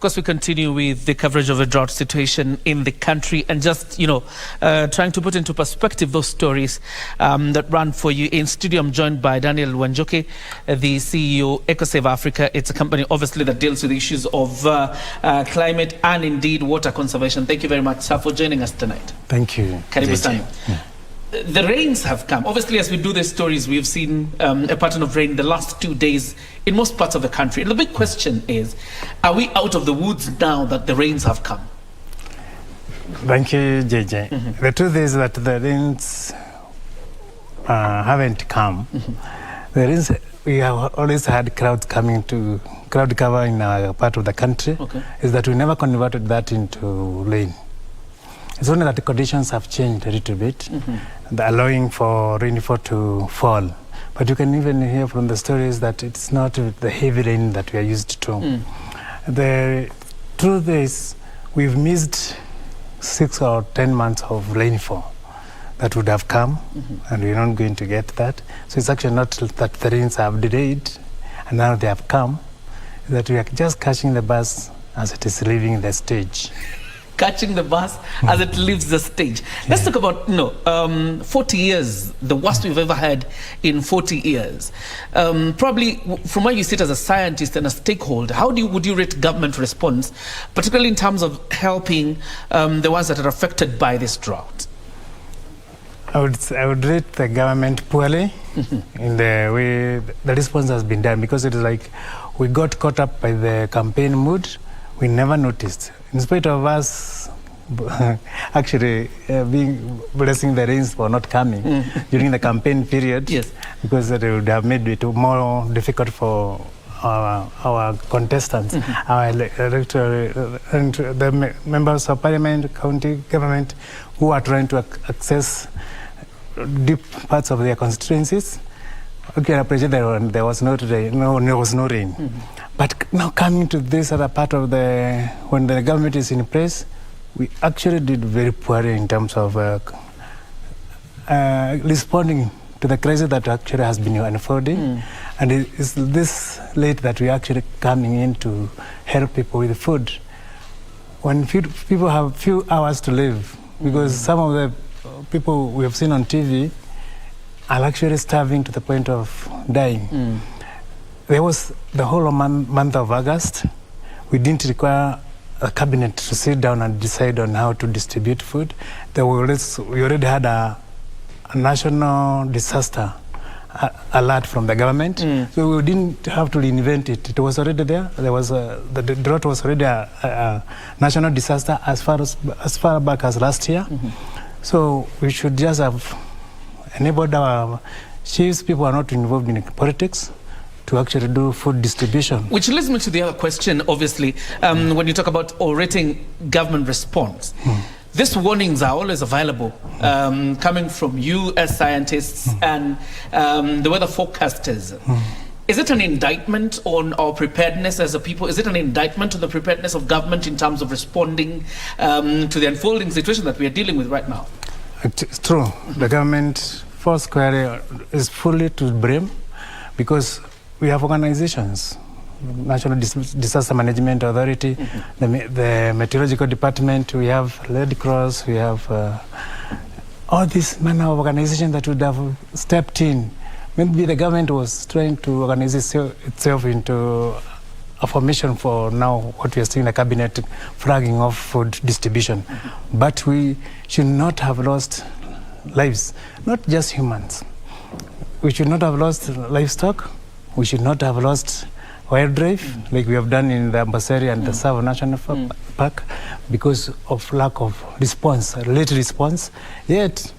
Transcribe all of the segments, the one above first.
course, we continue with the coverage of the drought situation in the country and just, trying to put into perspective those stories that run for you. In studio, I'm joined by Daniel Wanjuki, the CEO, EcoSave Africa. It's a company, obviously, that deals with issues of climate and indeed water conservation. Thank you very much, sir, for joining us tonight. Thank you. Karibu sana. The rains have come. Obviously, as we do these stories, we've seen a pattern of rain the last 2 days in most parts of the country. And the big question is, are we out of the woods now that the rains have come? Thank you, JJ. The truth is that the rains haven't come. The rains, we have always had cloud cover in our part of the country. Is that we never converted that into rain. It's only that the conditions have changed a little bit, allowing for rainfall to fall. But you can even hear from the stories that it's not the heavy rain that we are used to. The truth is, we've missed 6 or 10 months of rainfall that would have come, and we're not going to get that. So it's actually not that the rains have delayed, and now they have come, that we are just catching the bus as it is leaving the stage. Catching the bus as it leaves the stage. Let's talk about 40 years, the worst we've ever had in 40 years. Probably from where you sit as a scientist and a stakeholder, how would you rate government response, particularly in terms of helping the ones that are affected by this drought? I would rate the government poorly in the way the response has been done, because it is like we got caught up by the campaign mood. We never noticed. In spite of us actually blessing the rains for not coming during the campaign period, because it would have made it more difficult for our contestants, our electoral, and the members of parliament, county government, who are trying to access deep parts of their constituencies. Okay, I appreciate that there was no rain. But now coming to this other part of when the government is in place, we actually did very poorly in terms of responding to the crisis that actually has been unfolding. And it's this late that we're actually coming in to help people with food. When people have few hours to live, because some of the people we have seen on TV are actually starving to the point of dying. There was the whole month of August. We didn't require a cabinet to sit down and decide on how to distribute food. We already had a national disaster alert from the government, so we didn't have to reinvent it. It was already there. The drought was already a national disaster as far back as last year. So we should just have enabled our chiefs, people are not involved in politics, to actually do food distribution. Which leads me to the other question, obviously, when you talk about rating government response. These warnings are always available, coming from you as scientists and the weather forecasters. Is it an indictment on our preparedness as a people? Is it an indictment on the preparedness of government in terms of responding to the unfolding situation that we are dealing with right now? It's true. The government, Foursquare, is fully to blame, because we have organizations, National Disaster Management Authority, the Meteorological Department, we have Red Cross, we have all this manner of organization that would have stepped in. Maybe the government was trying to organize itself into a formation for now what we are seeing, the cabinet flagging of food distribution. But we should not have lost lives, not just humans. We should not have lost livestock. We should not have lost wildlife, like we have done in the Amboseli and the Tsavo National Park, because of lack of response, late response. Yet,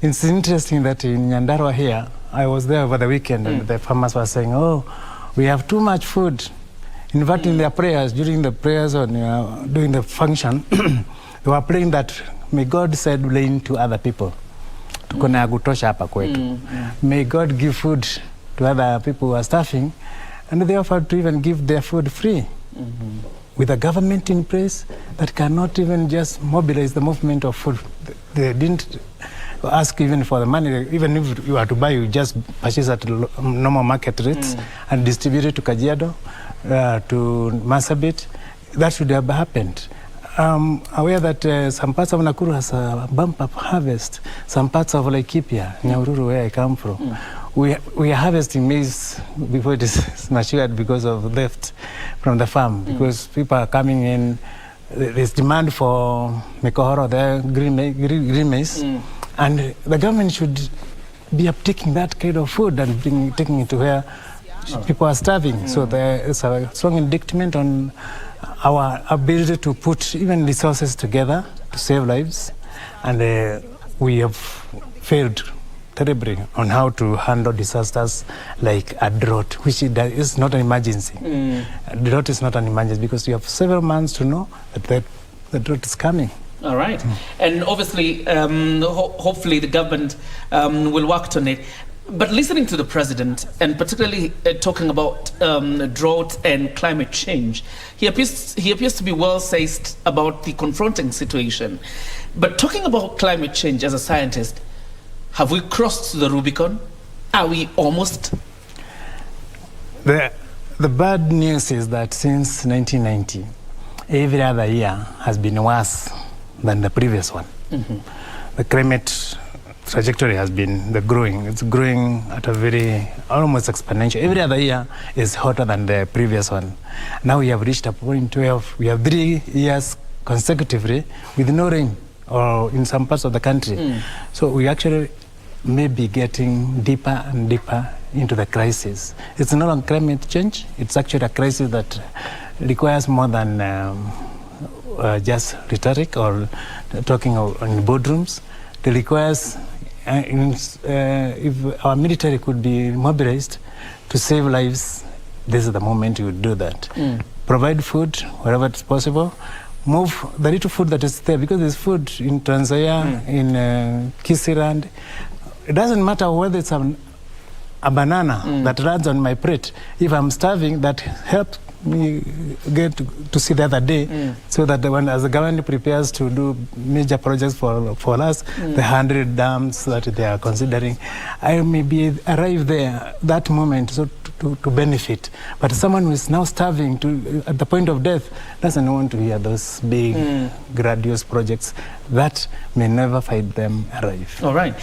it's interesting that in Nyandarua here, I was there over the weekend, and the farmers were saying, oh, we have too much food. In fact, in their prayers, during the prayers on doing the function, they were praying that, may God send rain to other people. May God give food to other people who are starving, and they offered to even give their food free. With a government in place that cannot even just mobilize the movement of food. They didn't ask even for the money. Even if you are to buy, you just purchase at normal market rates and distribute it to Kajiado, to Marsabit. that should have happened. Aware that some parts of Nakuru has a bump-up harvest. Some parts of Laikipia, Nyahururu, where I come from, we are harvesting maize before it is matured because of theft from the farm. Because people are coming in, there's demand for mekohoro, the green maize, and the government should be uptaking that kind of food and taking it to where people are starving. So there is a strong indictment on our ability to put even resources together to save lives, and we have failed terribly on how to handle disasters like a drought, which is not an emergency. A drought is not an emergency because you have several months to know that the drought is coming. All right. And obviously, hopefully the government will work on it. But listening to the president, and particularly talking about drought and climate change, he appears to be well-sized about the confronting situation. But talking about climate change as a scientist, have we crossed the Rubicon? Are we almost? The bad news is that since 1990, every other year has been worse than the previous one. The climate trajectory has been growing. It's growing at a very almost exponential. Every other year is hotter than the previous one. Now we have reached a point where we have 3 years consecutively with no rain, or in some parts of the country. So we actually may be getting deeper and deeper into the crisis. It's not on climate change. It's actually a crisis that requires more than just rhetoric or talking in boardrooms. It requires, if our military could be mobilized to save lives, this is the moment you would do that. Provide food wherever it's possible. Move the little food that is there, because there's food in Trans Nzoia, in Kisirand. It doesn't matter whether it's a banana that runs on my plate. If I'm starving, that helps me get to see the other day, so that as the government prepares to do major projects for us, the 100 dams that they are considering, I may arrive there that moment to benefit. But someone who is now starving at the point of death doesn't want to hear those big, grandiose projects that may never find them arrive. All right.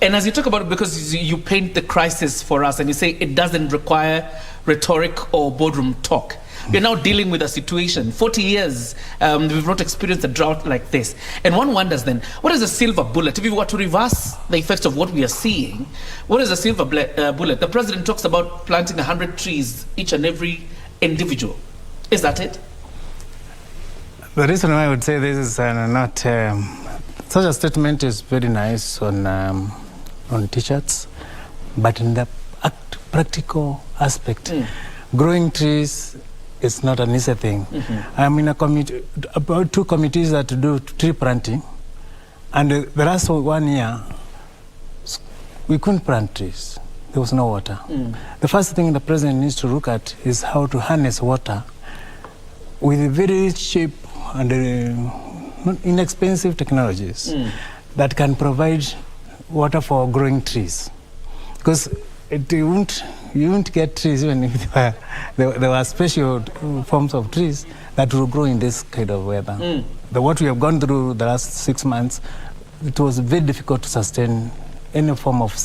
And as you talk about it, because you paint the crisis for us and you say it doesn't require rhetoric or boardroom talk. We're now dealing with a situation. 40 years, we've not experienced a drought like this. And one wonders then, what is the silver bullet? If we were to reverse the effects of what we are seeing, what is the silver bullet? The president talks about planting 100 trees, each and every individual. Is that it? The reason why I would say this is not... such a statement is very nice on T-shirts, but in the practical aspect, growing trees is not an easy thing. I'm in a committee, about 2 committees that do tree planting, and the last 1 year, we couldn't plant trees. There was no water. The first thing the president needs to look at is how to harness water with very cheap and inexpensive technologies that can provide water for growing trees. Because you won't get trees even if there were special forms of trees that will grow in this kind of weather. What we have gone through the last 6 months, it was very difficult to sustain any form of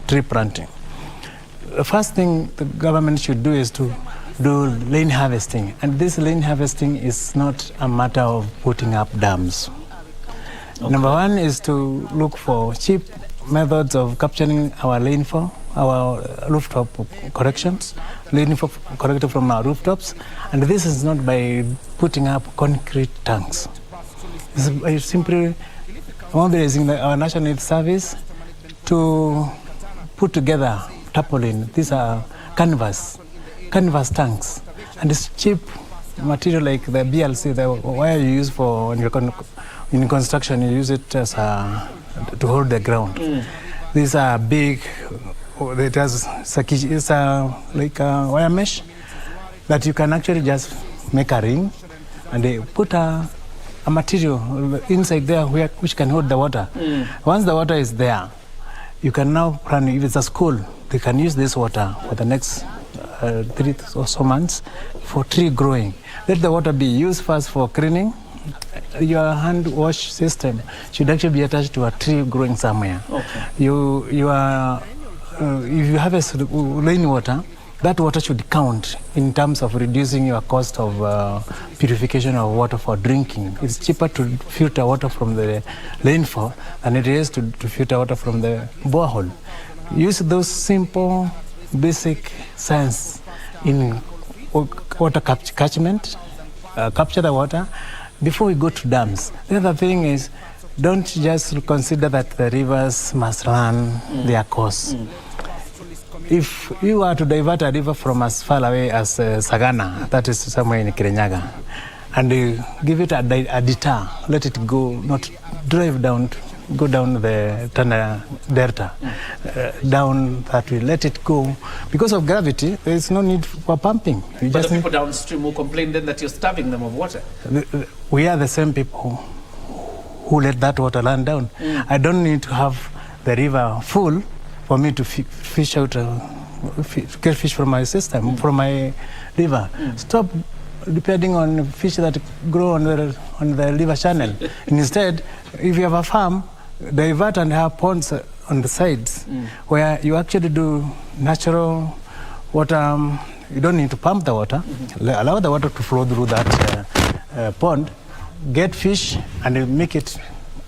tree planting. The first thing the government should do is to do rain harvesting. And this rain harvesting is not a matter of putting up dams. Number one is to look for cheap methods of capturing our rainfall, our rooftop corrections, rainfall collected from our rooftops. And this is not by putting up concrete tanks. It's by simply mobilizing our National Youth Service to put together tarpaulin. These are canvas tanks. And it's cheap material like the BLC, the wire you use for when you're in construction, you use it as to hold the ground. These are big, it's like a wire mesh that you can actually just make a ring, and they put a material inside there which can hold the water. Once the water is there, you can now plan, if it's a school, they can use this water for the next 3 or so months for tree growing. Let the water be used first for cleaning. Your hand wash system should actually be attached to a tree growing somewhere. Okay. If you harvest rainwater, that water should count in terms of reducing your cost of purification of water for drinking. It's cheaper to filter water from the rainfall than it is to filter water from the borehole. Use those simple, basic science in water catchment, capture the water before we go to dams. The other thing is, don't just consider that the rivers must run their course. If you are to divert a river from as far away as Sagana, that is somewhere in Kirinyaga, and you give it a detour, let it go, not drive down, go down the Tana Delta, down that way, let it go. Because of gravity, there is no need for pumping. But the people downstream will complain then that you're starving them of water. We are the same people who let that water run down. I don't need to have the river full for me to fish out, get fish from my system, from my river. Stop depending on fish that grow on the river channel. Instead, if you have a farm, divert and have ponds on the sides where you actually do natural water. You don't need to pump the water. Allow the water to flow through that pond, get fish, and make it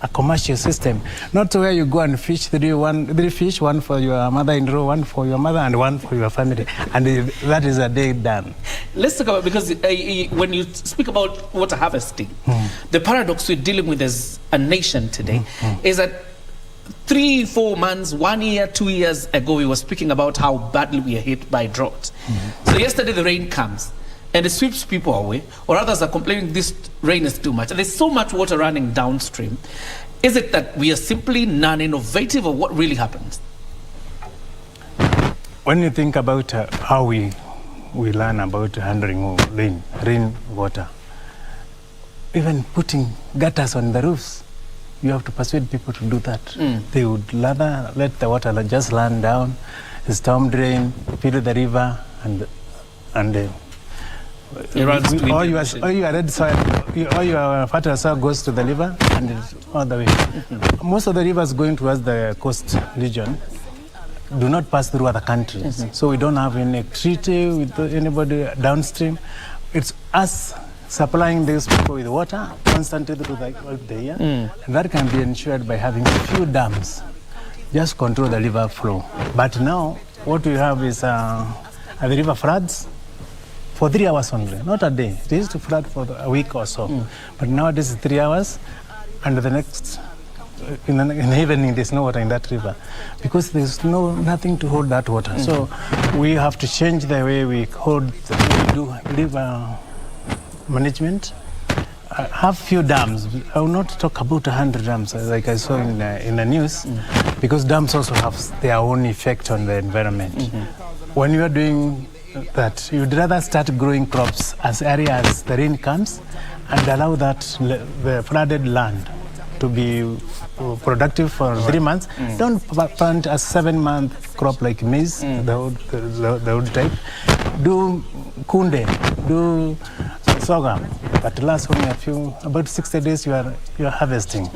a commercial system, not where you go and fish three fish, one for your mother-in-law, one for your mother, and one for your family, and that is a day done. Let's talk about, because when you speak about water harvesting, the paradox we're dealing with as a nation today is that 3, 4 months, 1 year, 2 years ago, we were speaking about how badly we are hit by drought. So yesterday the rain comes and it sweeps people away, or others are complaining this rain is too much. And there's so much water running downstream. Is it that we are simply non-innovative, or what really happens? When you think about how we learn about handling rain water, even putting gutters on the roofs, you have to persuade people to do that. They would rather let the water just run down, storm drain, fill the river, and all your red soil, all your fertile soil goes to the river and all the way. Most of the rivers going towards the coast region do not pass through other countries. So we don't have any treaty with anybody downstream. It's us supplying these people with water constantly through the year. And that can be ensured by having a few dams, just control the river flow. But now what we have is the river floods for 3 hours only, not a day. It used to flood for a week or so. But nowadays it's 3 hours, and the next, in the evening, there's no water in that river because there's nothing to hold that water. So we have to change the way we do river management. Have few dams. I will not talk about 100 dams like I saw in the news, because dams also have their own effect on the environment. When you are doing that, you'd rather start growing crops as early as the rain comes and allow that the flooded land to be productive for 3 months. Don't plant a 7-month crop like maize, the old type. Do kunde, do sorghum, but last only about 60 days you are harvesting.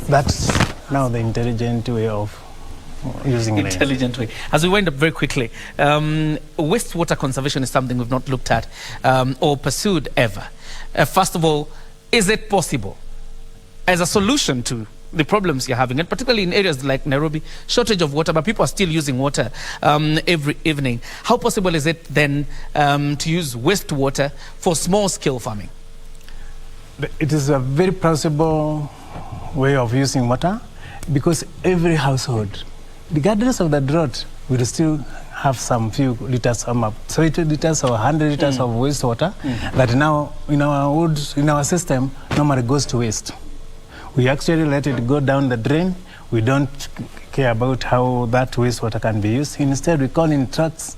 That's now the intelligent way of using intelligent way. As we wind up very quickly, wastewater conservation is something we've not looked at or pursued ever. First of all, is it possible as a solution to the problems you're having, and particularly in areas like Nairobi, shortage of water, but people are still using water every evening? How possible is it then to use wastewater for small-scale farming? It is a very possible way of using water, because every household, regardless of the drought, will still have some few liters, 30 liters or 100 liters of wastewater that now in our system normally goes to waste. We actually let it go down the drain. We don't care about how that wastewater can be used. Instead, we call in trucks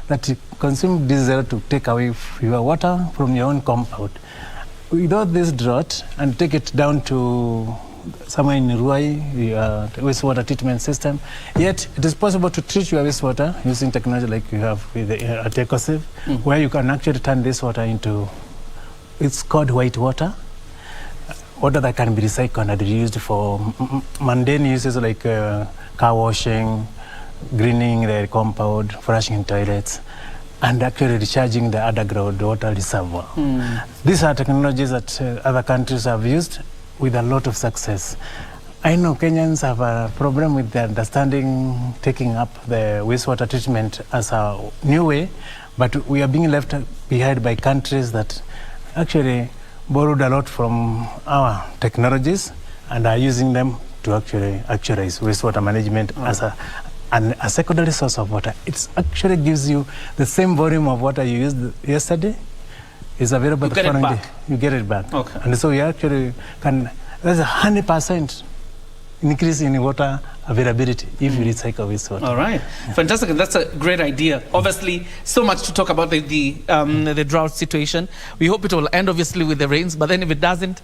that consume diesel to take away your water from your own compound. Without this drought, and take it down to somewhere in Ruai, the wastewater treatment system. Yet it is possible to treat your wastewater using technology like you have with at EcoSave, where you can actually turn this water into, it's called white water, water that can be recycled and reused for mundane uses like car washing, greening the compound, flushing toilets, and actually recharging the underground water reservoir. These are technologies that other countries have used with a lot of success. I know Kenyans have a problem with the understanding, taking up the wastewater treatment as a new way, but we are being left behind by countries that actually borrowed a lot from our technologies and are using them to actually actualize wastewater management as a secondary source of water. It actually gives you the same volume of water you used yesterday is available the following day. You get it back. Okay. And so you actually can, there's 100% increase in water availability if you recycle wastewater. All right, fantastic, and that's a great idea. Obviously, so much to talk about the drought situation. We hope it will end obviously with the rains, but then if it doesn't,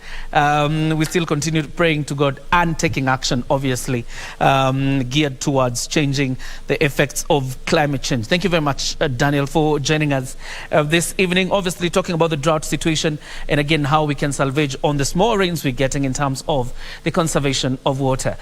we still continue praying to God and taking action, obviously, geared towards changing the effects of climate change. Thank you very much, Daniel, for joining us this evening. Obviously, talking about the drought situation and again how we can salvage on the small rains we're getting in terms of the conservation of water.